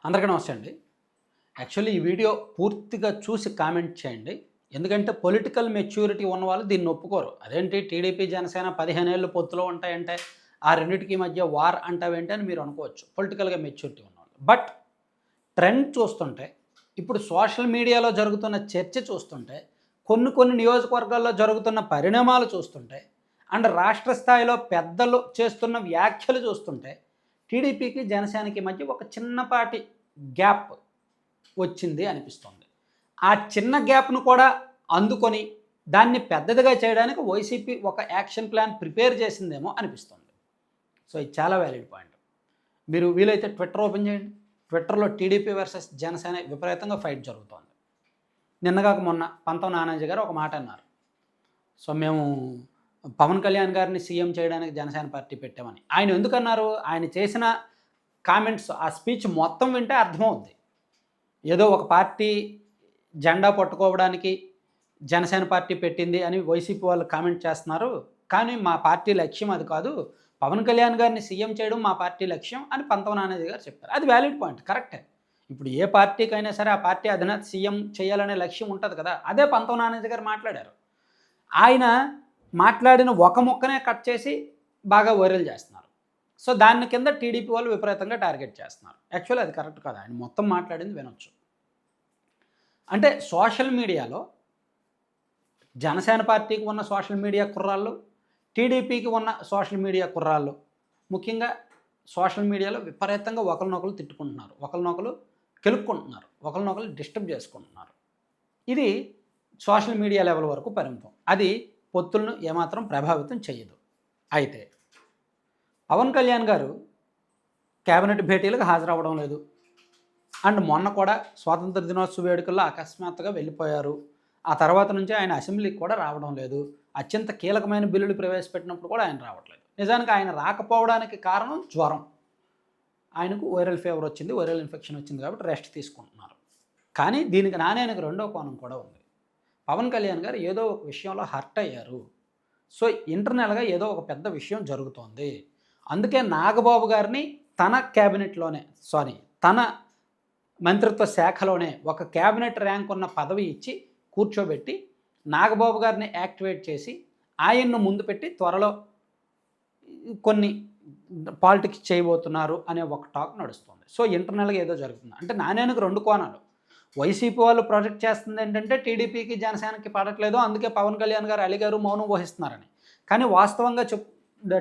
అందరికీ నమస్తే అండి. యాక్చువల్లీ ఈ వీడియో పూర్తిగా చూసి కామెంట్ చేయండి. ఎందుకంటే పొలిటికల్ మెచ్యూరిటీ ఉన్నవాళ్ళు దీన్ని ఒప్పుకోరు. అదేంటి టీడీపీ, జనసేన 15 ఏళ్ళు పొత్తులో ఉంటాయంటే ఆ రెండిటికి మధ్య వార్ అంటావేంటి అని మీరు అనుకోవచ్చు. పొలిటికల్‌గా మెచ్యూరిటీ ఉన్నవాళ్ళు. బట్ ట్రెండ్ చూస్తుంటే ఇప్పుడు సోషల్ మీడియాలో జరుగుతున్న చర్చ చూస్తుంటే కొన్ని నియోజకవర్గాల్లో జరుగుతున్న పరిణామాలు చూస్తుంటే అండ్ రాష్ట్ర స్థాయిలో పెద్దలు చేస్తున్న వ్యాఖ్యలు చూస్తుంటే టీడీపీకి, జనసేనకి మధ్య ఒక చిన్నపాటి గ్యాప్ వచ్చింది అనిపిస్తుంది. ఆ చిన్న గ్యాప్‌ను కూడా అందుకొని దాన్ని పెద్దదిగా చేయడానికి వైసీపీ ఒక యాక్షన్ ప్లాన్ ప్రిపేర్ చేసిందేమో అనిపిస్తుంది. సో ఇది చాలా వ్యాలిడ్ పాయింట్. మీరు వీలైతే ట్విట్టర్ ఓపెన్ చేయండి. ట్విట్టర్‌లో టీడీపీ వర్సెస్ జనసేన విపరీతంగా ఫైట్ జరుగుతోంది. నిన్నగాక మొన్న పంతం నానాజీ గారు ఒక మాట అన్నారు. సో మేము పవన్ కళ్యాణ్ గారిని సీఎం చేయడానికి జనసేన పార్టీ పెట్టామని. ఆయన ఎందుకన్నారు? ఆయన చేసిన కామెంట్స్, ఆ స్పీచ్ మొత్తం వింటే అర్థమవుద్ది. ఏదో ఒక పార్టీ జెండా పట్టుకోవడానికి జనసేన పార్టీ పెట్టింది అని వైసీపీ వాళ్ళు కామెంట్ చేస్తున్నారు. కానీ మా పార్టీ లక్ష్యం అది కాదు. పవన్ కళ్యాణ్ గారిని సీఎం చేయడం మా పార్టీ లక్ష్యం అని పంతం నానాజీ గారు చెప్పారు. అది వ్యాలిడ్ పాయింట్, కరెక్టే. ఇప్పుడు ఏ పార్టీకైనా సరే ఆ పార్టీ అధినేత సీఎం చేయాలనే లక్ష్యం ఉంటుంది కదా. అదే పంతం నానాజీ గారు మాట్లాడారు. ఆయన మాట్లాడిన ఒక ముక్కనే కట్ చేసి బాగా వైరల్ చేస్తున్నారు. సో దాని కింద టీడీపీ వాళ్ళు విపరీతంగా టార్గెట్ చేస్తున్నారు. యాక్చువల్లీ అది కరెక్ట్ కాదు. ఆయన మొత్తం మాట్లాడింది వినొచ్చు. అంటే సోషల్ మీడియాలో జనసేన పార్టీకి ఉన్న సోషల్ మీడియా కుర్రాళ్ళు, టీడీపీకి ఉన్న సోషల్ మీడియా కుర్రాళ్ళు ముఖ్యంగా సోషల్ మీడియాలో విపరీతంగా ఒకరినొకరు తిట్టుకుంటున్నారు, ఒకరినొకరు కెలుక్కుంటున్నారు, ఒకరినొకరు డిస్టర్బ్ చేసుకుంటున్నారు. ఇది సోషల్ మీడియా లెవెల్ వరకు పరిమితం. అది పొత్తులను ఏమాత్రం ప్రభావితం చేయదు. అయితే పవన్ కళ్యాణ్ గారు కేబినెట్ భేటీలకు హాజరవ్వడం లేదు. అండ్ మొన్న కూడా స్వాతంత్ర దినోత్సవ వేడుకల్లో అకస్మాత్తుగా వెళ్ళిపోయారు. ఆ తర్వాత నుంచి ఆయన అసెంబ్లీకి కూడా రావడం లేదు. అత్యంత కీలకమైన బిల్లులు ప్రవేశపెట్టినప్పుడు కూడా ఆయన రావట్లేదు. నిజానికి ఆయన రాకపోవడానికి కారణం జ్వరం. ఆయనకు వైరల్ ఫీవర్ వచ్చింది, వైరల్ ఇన్ఫెక్షన్ వచ్చింది కాబట్టి రెస్ట్ తీసుకుంటున్నారు. కానీ దీనికి నాణ్యానికి రెండో కోణం కూడా ఉంది. పవన్ కళ్యాణ్ గారు ఏదో ఒక విషయంలో హర్ట్ అయ్యారు. సో ఇంటర్నల్గా ఏదో ఒక పెద్ద విషయం జరుగుతోంది. అందుకే నాగబాబు గారిని తన క్యాబినెట్లోనే తన మంత్రిత్వ శాఖలోనే ఒక క్యాబినెట్ ర్యాంక్ ఉన్న పదవి ఇచ్చి కూర్చోబెట్టి నాగబాబు గారిని యాక్టివేట్ చేసి ఆయన్ను ముందు పెట్టి త్వరలో కొన్ని పాలిటిక్స్ చేయబోతున్నారు అనే ఒక టాక్ నడుస్తుంది. సో ఇంటర్నల్గా ఏదో జరుగుతుంది. అంటే నాణ్యానికి రెండు కోణాలు. వైసీపీ వాళ్ళు ప్రాజెక్ట్ చేస్తుంది ఏంటంటే టీడీపీకి, జనసేనకి పడట్లేదు, అందుకే పవన్ కళ్యాణ్ గారు అలిగారు, మౌనం వహిస్తున్నారని. కానీ వాస్తవంగా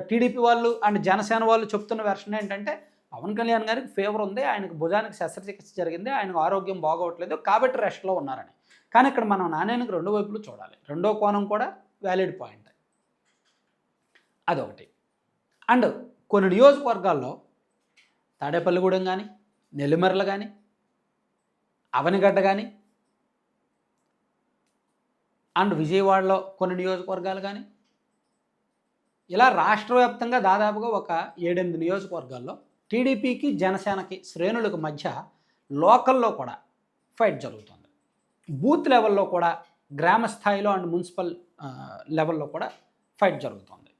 టీడీపీ వాళ్ళు అండ్ జనసేన వాళ్ళు చెప్తున్న వెర్షన్ ఏంటంటే పవన్ కళ్యాణ్ గారికి ఫీవర్ ఉంది, ఆయనకు భుజానికి శస్త్రచికిత్స జరిగింది, ఆయనకు ఆరోగ్యం బాగోవట్లేదు కాబట్టి రెస్ట్లో ఉన్నారని. కానీ ఇక్కడ మనం నాణ్యానికి రెండు వైపులు చూడాలి. రెండో కోణం కూడా వ్యాలిడ్ పాయింట్. అదొకటి. అండ్ కొన్ని నియోజకవర్గాల్లో తాడేపల్లిగూడెం కానీ, నెల్లిమర్ల కానీ, అవనిగడ్డ కానీ అండ్ విజయవాడలో కొన్ని నియోజకవర్గాలు కానీ, ఇలా రాష్ట్ర వ్యాప్తంగా దాదాపుగా ఒక 7-8 నియోజకవర్గాల్లో టీడీపీకి, జనసేనకి శ్రేణులకు మధ్య లోకల్లో కూడా ఫైట్ జరుగుతుంది. బూత్ లెవెల్లో కూడా, గ్రామ స్థాయిలో అండ్ మున్సిపల్ లెవెల్లో కూడా ఫైట్ జరుగుతుంది.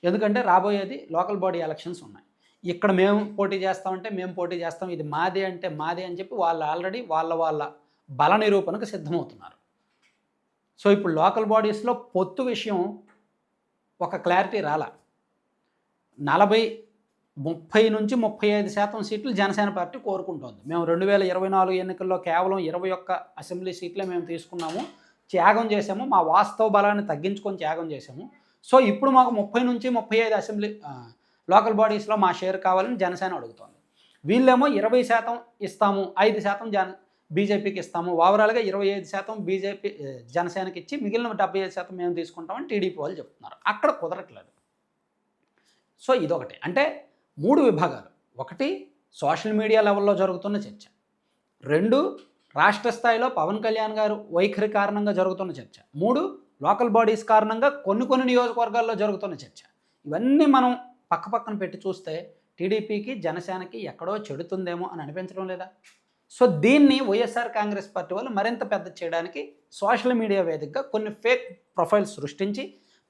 ఎందుకంటే రాబోయేది లోకల్ బాడీ ఎలక్షన్స్ ఉన్నాయి. ఇక్కడ మేము పోటీ చేస్తామంటే మేము పోటీ చేస్తాం, ఇది మాదే అంటే మాదే అని చెప్పి వాళ్ళు ఆల్రెడీ వాళ్ళ బల నిరూపణకు సిద్ధమవుతున్నారు. సో ఇప్పుడు లోకల్ బాడీస్లో పొత్తు విషయం ఒక క్లారిటీ రాలా. 30 నుంచి 35% సీట్లు జనసేన పార్టీ కోరుకుంటోంది. మేము 2024 ఎన్నికల్లో కేవలం 21 అసెంబ్లీ సీట్లే మేము తీసుకున్నాము, త్యాగం చేసాము, మా వాస్తవ బలాన్ని తగ్గించుకొని త్యాగం చేసాము. సో ఇప్పుడు మాకు 30 నుంచి 35 అసెంబ్లీ లోకల్ బాడీస్లో మా షేర్ కావాలని జనసేన అడుగుతోంది. వీళ్ళేమో 20% ఇస్తాము, 5% బీజేపీకి ఇస్తాము, ఓవరాల్గా 25% బీజేపీ జనసేనకి ఇచ్చి మిగిలిన 75% మేము తీసుకుంటామని టీడీపీ వాళ్ళు చెప్తున్నారు. అక్కడ కుదరట్లేదు. సో ఇదొకటి. అంటే 3 విభాగాలు. ఒకటి సోషల్ మీడియా లెవెల్లో జరుగుతున్న చర్చ, 2 రాష్ట్ర స్థాయిలో పవన్ కళ్యాణ్ గారు వైఖరి కారణంగా జరుగుతున్న చర్చ, 3 లోకల్ బాడీస్ కారణంగా కొన్ని నియోజకవర్గాల్లో జరుగుతున్న చర్చ. ఇవన్నీ మనం పక్కన పెట్టి చూస్తే టీడీపీకి, జనసేనకి ఎక్కడో చెడుతుందేమో అని అనిపించడం లేదా? సో దీన్ని వైఎస్ఆర్ కాంగ్రెస్ పార్టీ వాళ్ళు మరింత పెద్ద చేయడానికి సోషల్ మీడియా వేదికగా కొన్ని ఫేక్ ప్రొఫైల్స్ సృష్టించి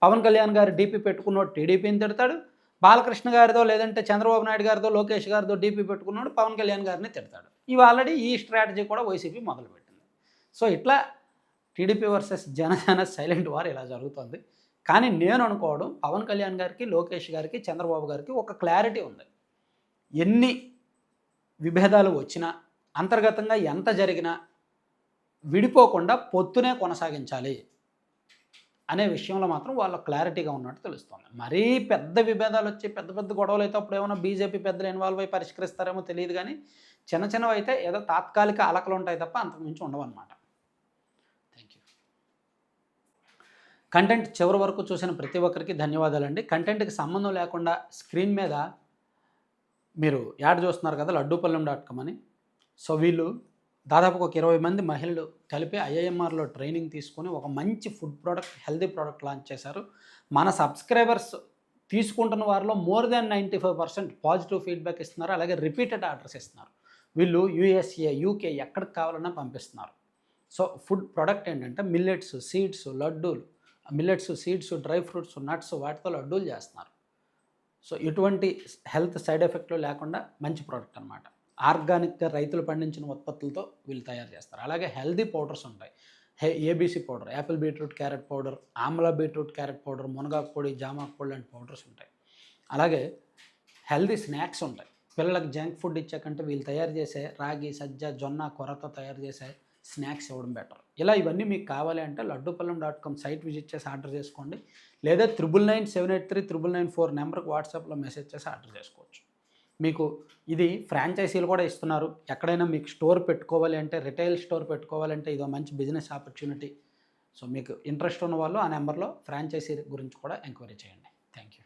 పవన్ కళ్యాణ్ గారు డీపీ పెట్టుకున్నోడు టీడీపీని తిడతాడు, బాలకృష్ణ గారిదో లేదంటే చంద్రబాబు నాయుడు గారిదో లోకేష్ గారిదో డీపీ పెట్టుకున్నాడు పవన్ కళ్యాణ్ గారిని తిడతాడు. ఇవి ఆల్రెడీ ఈ స్ట్రాటజీ కూడా వైసీపీ మొదలుపెట్టింది. సో ఇట్లా TDP versus Janasena silent war ఇలా జరుగుతుంది. కానీ నేను అనుకోవడం పవన్ కళ్యాణ్ గారికి, లోకేష్ గారికి, చంద్రబాబు గారికి ఒక క్లారిటీ ఉంది. ఎన్ని విభేదాలు వచ్చినా, అంతర్గతంగా ఎంత జరిగినా విడిపోకుండా పొత్తునే కొనసాగించాలి అనే విషయంలో మాత్రం వాళ్ళ క్లారిటీగా ఉన్నట్టు తెలుస్తుంది. మరీ పెద్ద విభేదాలు వచ్చి పెద్ద పెద్ద గొడవలు అయితే అప్పుడు ఏమైనా బీజేపీ పెద్దలు ఇన్వాల్వ్ అయ్యి పరిష్కరిస్తారేమో తెలియదు, కానీ చిన్న చిన్నవి అయితే ఏదో తాత్కాలిక అలకలు ఉంటాయి తప్ప అంతకుమించి ఉండవన్నమాట. Thank you. కంటెంట్ చివరి వరకు చూసిన ప్రతి ఒక్కరికి ధన్యవాదాలండి. కంటెంట్కి సంబంధం లేకుండా స్క్రీన్ మీద మీరు యాడ్ చూస్తున్నారు కదా లడ్డూపల్లెం.com అని. సో వీళ్ళు దాదాపు ఒక 20 మంది మహిళలు కలిపి ఐఐఎంఆర్లో ట్రైనింగ్ తీసుకొని ఒక మంచి food product, healthy product launch చేశారు. మన సబ్స్క్రైబర్స్ తీసుకుంటున్న వారిలో మోర్ దాన్ 95% పాజిటివ్ ఫీడ్బ్యాక్ ఇస్తున్నారు. అలాగే రిపీటెడ్ ఆర్డర్స్ ఇస్తున్నారు. వీళ్ళు యూఎస్ఏ, యూకే ఎక్కడికి కావాలన్నా పంపిస్తున్నారు. సో ఫుడ్ ప్రోడక్ట్ ఏంటంటే మిల్లెట్స్, సీడ్స్, లడ్డూలు, millets, seeds, dry fruits, nuts వాటితో లడ్డూలు చేస్తున్నారు. సో ఎటువంటి హెల్త్ సైడ్ ఎఫెక్ట్లు లేకుండా మంచి ప్రోడక్ట్ అనమాట. ఆర్గానిక్గా రైతులు పండించిన ఉత్పత్తులతో వీళ్ళు తయారు చేస్తారు. అలాగే హెల్దీ పౌడర్స్ ఉంటాయి. ABC powder, Apple beetroot carrot powder, Amla beetroot carrot powder, మునగాకు పొడి, జామాకు పొడి లాంటి పౌడర్స్ ఉంటాయి. అలాగే హెల్దీ స్నాక్స్ ఉంటాయి. పిల్లలకు జంక్ ఫుడ్ ఇచ్చే కంటే వీళ్ళు తయారు చేసే రాగి, సజ్జ, జొన్న, కొరతో తయారు చేసే స్నాక్స్ ఇవ్వడం బెటర్. ఇలా ఇవన్నీ మీకు కావాలి అంటే లడ్డూపల్లెం.com సైట్ విజిట్ చేసి ఆర్డర్ చేసుకోండి. లేదా 9997839994 నెంబర్కి వాట్సాప్లో మెసేజ్ చేసి ఆర్డర్ చేసుకోవచ్చు. మీకు ఇది ఫ్రాంచైజీలు కూడా ఇస్తున్నారు. ఎక్కడైనా మీకు స్టోర్ పెట్టుకోవాలి అంటే, రిటైల్ స్టోర్ పెట్టుకోవాలంటే ఇదో మంచి బిజినెస్ ఆపర్చునిటీ. సో మీకు ఇంట్రెస్ట్ ఉన్న వాళ్ళు ఆ నెంబర్లో ఫ్రాంచైజీ గురించి కూడా ఎంక్వైరీ చేయండి. Thank you.